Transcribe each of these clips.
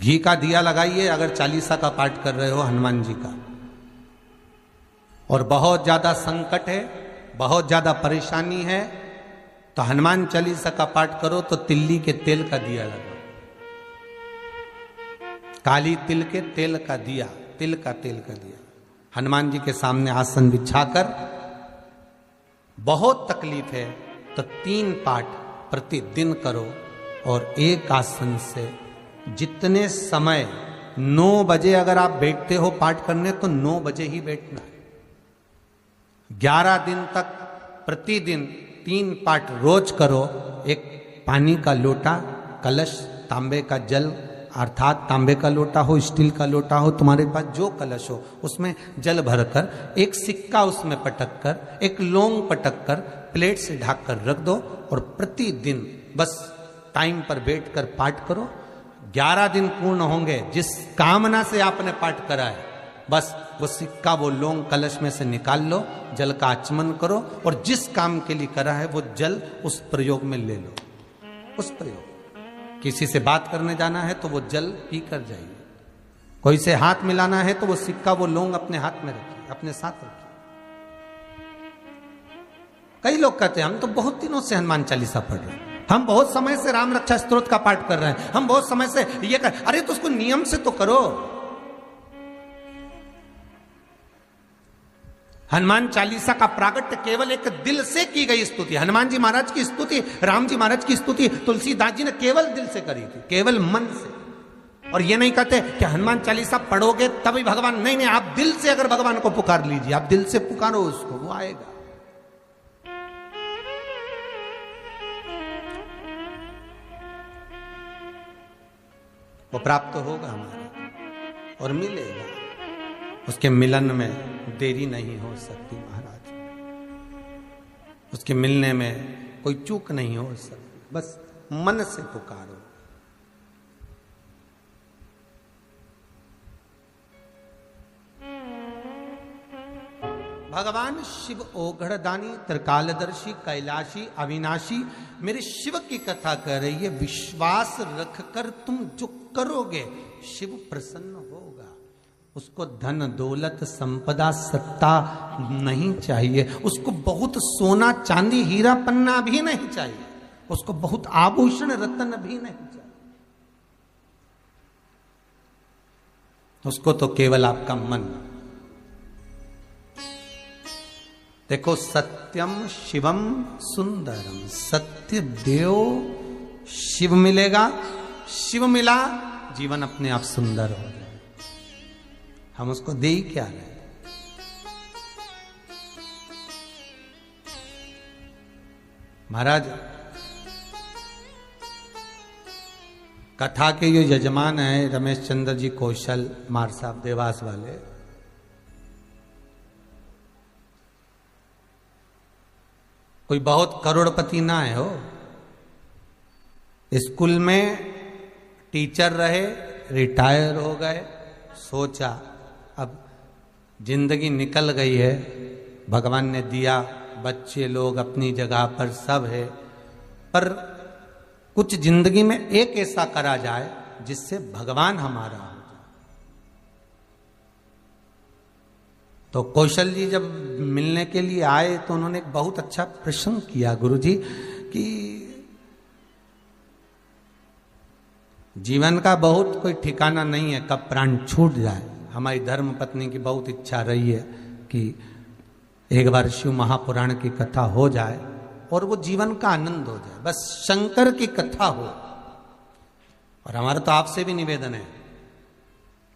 घी का दिया लगाइए अगर चालीसा का पाठ कर रहे हो हनुमान जी का, और बहुत ज्यादा संकट है, बहुत ज्यादा परेशानी है, तो हनुमान चालीसा का पाठ करो तो तिल्ली के तेल का दिया लगाओ, काली तिल के तेल का दिया, तिल का तेल का दिया हनुमान जी के सामने आसन बिछाकर, बहुत तकलीफ है तो 3 पाठ प्रतिदिन करो, और एक आसन से जितने समय 9 बजे अगर आप बैठते हो पाठ करने तो 9 बजे ही बैठना है। 11 दिन तक प्रतिदिन 3 पाठ रोज करो। एक पानी का लोटा, कलश, तांबे का जल, अर्थात तांबे का लोटा हो, स्टील का लोटा हो, तुम्हारे पास जो कलश हो उसमें जल भरकर, एक सिक्का उसमें पटक कर, एक लौंग पटक कर प्लेट से ढक कर रख दो, और प्रतिदिन बस टाइम पर बैठकर पाठ करो। 11 दिन पूर्ण होंगे, जिस कामना से आपने पाठ करा है बस वो सिक्का, वो लौंग कलश में से निकाल लो, जल का आचमन करो, और जिस काम के लिए करा है वो जल उस प्रयोग में ले लो। उस प्रयोग, किसी से बात करने जाना है तो वो जल पी कर जाइए, कोई से हाथ मिलाना है तो वो सिक्का, वो लौंग अपने हाथ में रखिए, अपने साथ रखिए। कई लोग कहते हैं हम तो बहुत दिनों से हनुमान चालीसा पढ़ रहे हैं, हम बहुत समय से राम रक्षा स्तोत्र का पाठ कर रहे हैं, हम बहुत समय से ये कर, अरे तो उसको नियम से तो करो। हनुमान चालीसा का प्रागट्य केवल एक दिल से की गई स्तुति, हनुमान जी महाराज की स्तुति, राम जी महाराज की स्तुति तुलसीदास जी ने केवल दिल से करी थी, केवल मन से। और ये नहीं कहते कि हनुमान चालीसा पढ़ोगे तभी भगवान, नहीं, आप दिल से अगर भगवान को पुकार लीजिए, आप दिल से पुकारो उसको, वो आएगा। वो प्राप्त होगा हमारा और मिलेगा, उसके मिलन में देरी नहीं हो सकती महाराज, उसके मिलने में कोई चूक नहीं हो सकती, बस मन से पुकारो। भगवान शिव ओघड़दानी, त्रिकालदर्शी, कैलाशी, अविनाशी मेरे शिव की कथा कर रही है। विश्वास रखकर तुम जो करोगे शिव प्रसन्न होगा। उसको धन दौलत संपदा सत्ता नहीं चाहिए, उसको बहुत सोना चांदी हीरा पन्ना भी नहीं चाहिए, उसको बहुत आभूषण रत्न भी नहीं चाहिए, उसको तो केवल आपका मन। देखो, सत्यम शिवम सुंदरम, सत्य देव शिव मिलेगा, शिव मिला जीवन अपने आप सुंदर हो जाए। हम उसको दे ही क्या रहे। महाराज, कथा के जो यजमान हैं रमेश चंद्र जी कौशल मार साहब देवास वाले, कोई बहुत करोड़पति ना है हो, स्कूल में टीचर रहे, रिटायर हो गए, सोचा अब जिंदगी निकल गई है, भगवान ने दिया, बच्चे लोग अपनी जगह पर सब है, पर कुछ जिंदगी में एक ऐसा करा जाए जिससे भगवान हमारा हो जाए। तो कौशल जी जब मिलने के लिए आए तो उन्होंने एक बहुत अच्छा प्रश्न किया, गुरुजी, कि जीवन का बहुत कोई ठिकाना नहीं है, कब प्राण छूट जाए। हमारी धर्म पत्नी की बहुत इच्छा रही है कि एक बार शिव महापुराण की कथा हो जाए और वो जीवन का आनंद हो जाए, बस शंकर की कथा हो। और हमारा तो आपसे भी निवेदन है,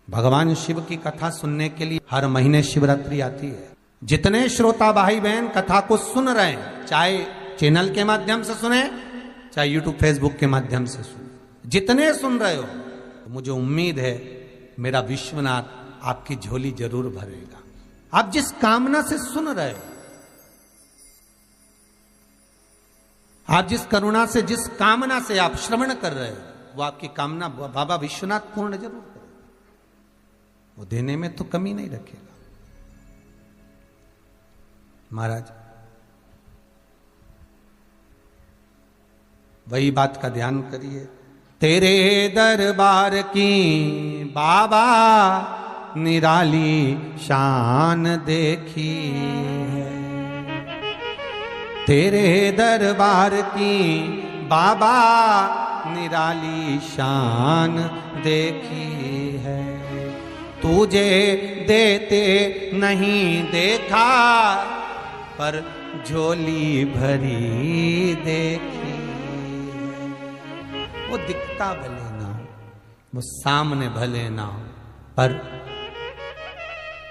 भगवान शिव की कथा सुनने के लिए हर महीने शिवरात्रि आती है। जितने श्रोता भाई बहन कथा को सुन रहे हैं, चाहे चैनल के माध्यम से सुने, चाहे यूट्यूब फेसबुक के माध्यम से सुने, जितने सुन रहे हो, तो मुझे उम्मीद है मेरा विश्वनाथ आपकी झोली जरूर भरेगा। आप जिस कामना से सुन रहे हो, आप जिस करुणा से, जिस कामना से आप श्रवण कर रहे हो, वो आपकी कामना बाबा विश्वनाथ पूर्ण जरूर करेगा। वो देने में तो कमी नहीं रखेगा। महाराज, वही बात का ध्यान करिए, तेरे दरबार की बाबा निराली शान देखी है, तेरे दरबार की बाबा निराली शान देखी है। तुझे देते नहीं देखा पर झोली भरी देखी। वो दिखता भले ना हो, वो सामने भले ना हो, पर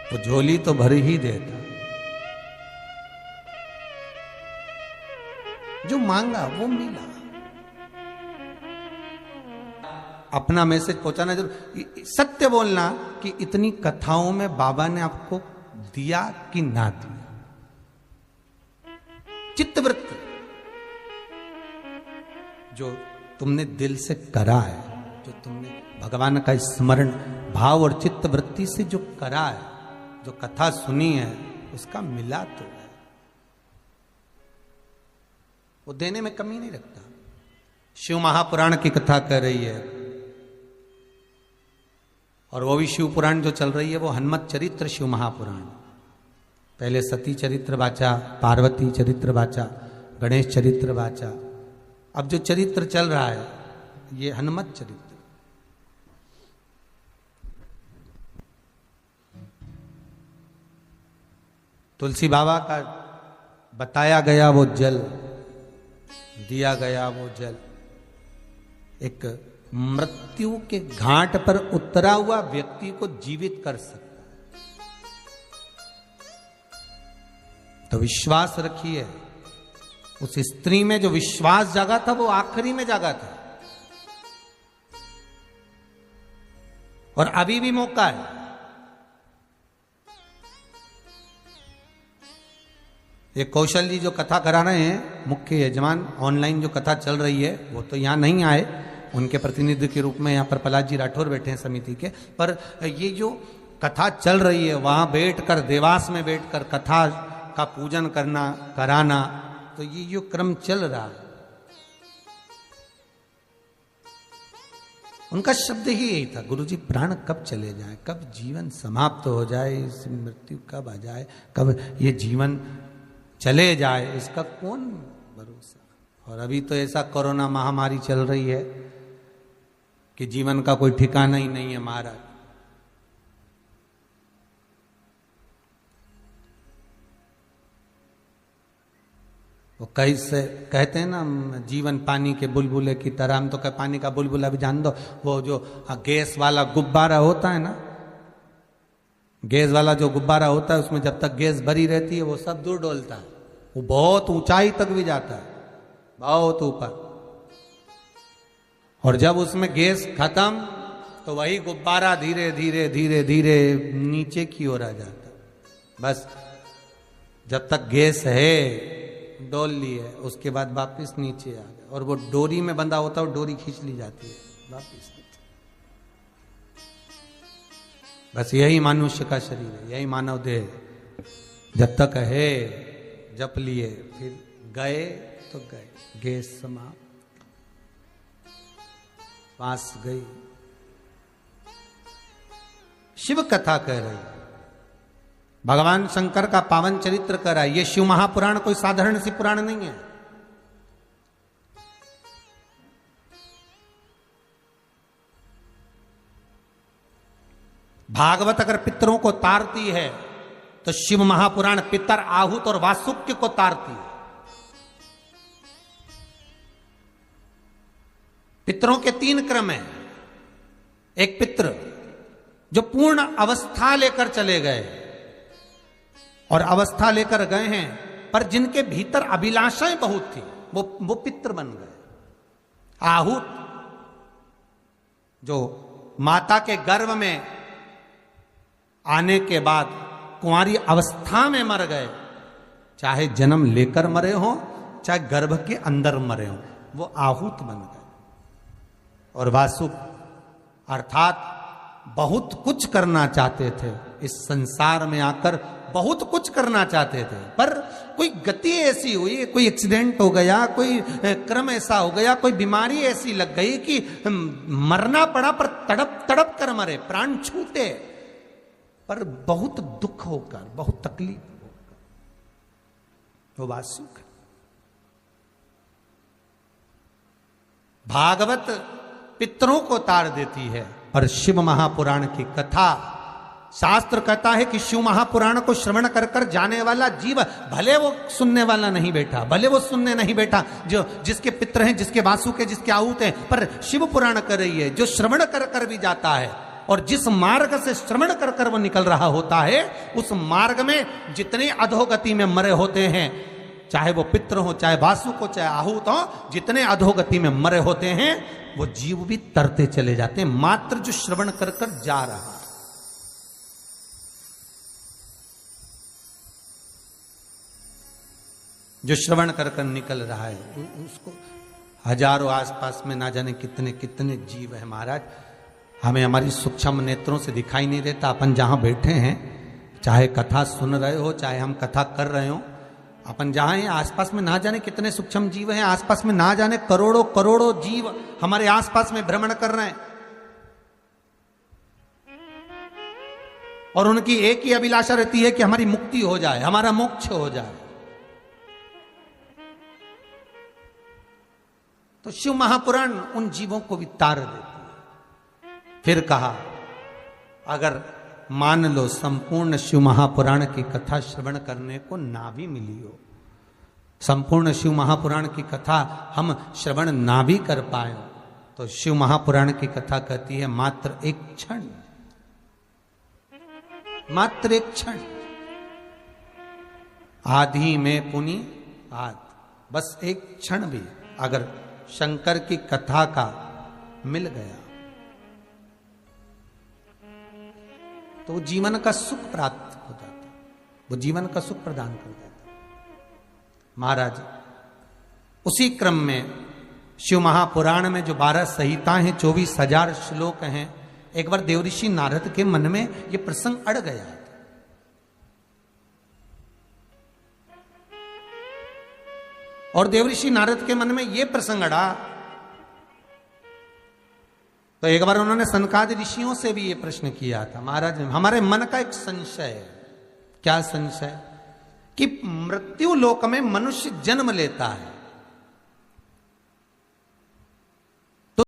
वो झोली तो भर ही देता। जो मांगा वो मिला। अपना मैसेज पहुंचाना जरूर, सत्य बोलना कि इतनी कथाओं में बाबा ने आपको दिया कि ना दिया। चित्तवृत्ति जो तुमने दिल से करा है, जो तुमने भगवान का स्मरण भाव और चित्तवृत्ति से जो करा है, जो कथा सुनी है, उसका मिला तो है। वो देने में कमी नहीं रखता। शिव महापुराण की कथा कर रही है, और वो भी शिव पुराण जो चल रही है वो हनुमत चरित्र शिव महापुराण। पहले सती चरित्र वाचा, पार्वती चरित्र वाचा, गणेश चरित्र वाचा। अब जो चरित्र चल रहा है ये हनुमत चरित्र। तुलसी बाबा का बताया गया वो जल, दिया गया वो जल, एक मृत्यु के घाट पर उतरा हुआ व्यक्ति को जीवित कर सकता है। तो विश्वास रखिए, उस स्त्री में जो विश्वास जागा था वो आखिरी में जागा था, और अभी भी मौका है। ये कौशल जी जो कथा करा रहे हैं, मुख्य यजमान, ऑनलाइन जो कथा चल रही है, वो तो यहां नहीं आए, उनके प्रतिनिधि के रूप में यहाँ पर प्रहलाद जी राठौर बैठे हैं समिति के। पर ये जो कथा चल रही है वहां बैठकर, देवास में बैठकर कथा का पूजन करना, कराना, तो ये जो क्रम चल रहा है, उनका शब्द ही यही था, गुरुजी प्राण कब चले जाए, कब जीवन समाप्त हो जाए, इस मृत्यु कब आ जाए, कब ये जीवन चले जाए, इसका कौन भरोसा। और अभी तो ऐसा कोरोना महामारी चल रही है कि जीवन का कोई ठिकाना ही नहीं है महाराज। वो कैसे कहते हैं ना, जीवन पानी के बुलबुले की तरह। हम तो कह पानी का बुलबुला भी जान दो, वो जो गैस वाला गुब्बारा होता है ना, गैस वाला जो गुब्बारा होता है, उसमें जब तक गैस भरी रहती है वो सब दूर डोलता है, वो बहुत ऊंचाई तक भी जाता है, बहुत ऊपर। और जब उसमें गैस खत्म तो वही गुब्बारा धीरे धीरे धीरे धीरे नीचे की ओर आ जाता। बस जब तक गैस है डोल ली है, उसके बाद वापिस नीचे आ गया। और वो डोरी में बंधा होता है, वो डोरी खींच ली जाती है वापिस नीचे। बस यही मनुष्य का शरीर है, यही मानव देह। जब तक है जप लिए, फिर गए तो गए, गैस समाप्त, पास गई। शिव कथा कह रही, भगवान शंकर का पावन चरित्र कर रहा है। ये शिव महापुराण कोई साधारण सी पुराण नहीं है। भागवत अगर पितरों को तारती है तो शिव महापुराण पितर, आहूत और वासुक्य को तारती है। पितरों के 3 क्रम हैं। एक पित्र जो पूर्ण अवस्था लेकर चले गए और अवस्था लेकर गए हैं, पर जिनके भीतर अभिलाषाएं बहुत थी, वो पित्र बन गए। आहूत जो माता के गर्भ में आने के बाद कुंवारी अवस्था में मर गए, चाहे जन्म लेकर मरे हो चाहे गर्भ के अंदर मरे हो, वो आहूत बन गए। और वासुक अर्थात बहुत कुछ करना चाहते थे, इस संसार में आकर बहुत कुछ करना चाहते थे, पर कोई गति ऐसी हुई, कोई एक्सीडेंट हो गया, कोई क्रम ऐसा हो गया, कोई बीमारी ऐसी लग गई कि मरना पड़ा, पर तड़प तड़प कर मरे, प्राण छूटे, पर बहुत दुख होकर, बहुत तकलीफ होकर। वो बात सुख है। भागवत पितरों को तार देती है, और शिव महापुराण की कथा, शास्त्र कहता है कि शिव महापुराण को श्रवण कर कर जाने वाला जीव, भले वो सुनने वाला नहीं बैठा, भले वो सुनने नहीं बैठा, जो जिसके पितर हैं, जिसके वासुके, जिसके आहूत हैं, पर शिव पुराण कर रही है, जो श्रवण कर कर भी जाता है, और जिस मार्ग से श्रवण कर कर वो निकल रहा होता है, उस मार्ग में जितने अधोगति में मरे होते हैं, चाहे वो पितर हो, चाहे वासुक हो, चाहे आहूत हो, जितने अधोगति में मरे होते हैं, वो जीव भी तरते चले जाते हैं, मात्र जो श्रवण कर कर जा रहा है। जो श्रवण कर कर निकल रहा है, उसको हजारों आसपास में ना जाने कितने कितने जीव है महाराज, हमें हमारी सूक्ष्म नेत्रों से दिखाई नहीं देता। अपन जहां बैठे हैं, चाहे कथा सुन रहे हो, चाहे हम कथा कर रहे हो, अपन जहां हैं आसपास में ना जाने कितने सूक्ष्म जीव हैं, आसपास में ना जाने करोड़ों करोड़ों जीव हमारे आसपास में भ्रमण कर रहे हैं, और उनकी एक ही अभिलाषा रहती है कि हमारी मुक्ति हो जाए, हमारा मोक्ष हो जाए। तो शिव महापुराण उन जीवों को भी तार देती है। फिर कहा, अगर मान लो संपूर्ण शिव महापुराण की कथा श्रवण करने को ना भी मिली हो, संपूर्ण शिव महापुराण की कथा हम श्रवण ना भी कर पाए, तो शिव महापुराण की कथा कहती है मात्र एक क्षण, मात्र एक क्षण, आधी में पुनि आद, बस एक क्षण भी अगर शंकर की कथा का मिल गया तो जीवन का सुख प्राप्त हो जाता, वो जीवन का सुख प्रदान कर देता। महाराज, उसी क्रम में शिव महापुराण में जो 12 संहिता हैं, 24,000 श्लोक हैं, एक बार देवऋषि नारद के मन में ये प्रसंग अड़ गया था। और देवऋषि नारद के मन में ये प्रसंग अड़ा, तो एक बार उन्होंने सनकादि ऋषियों से भी ये प्रश्न किया था, महाराज हमारे मन का एक संशय है। क्या संशय? कि मृत्यु लोक में मनुष्य जन्म लेता है,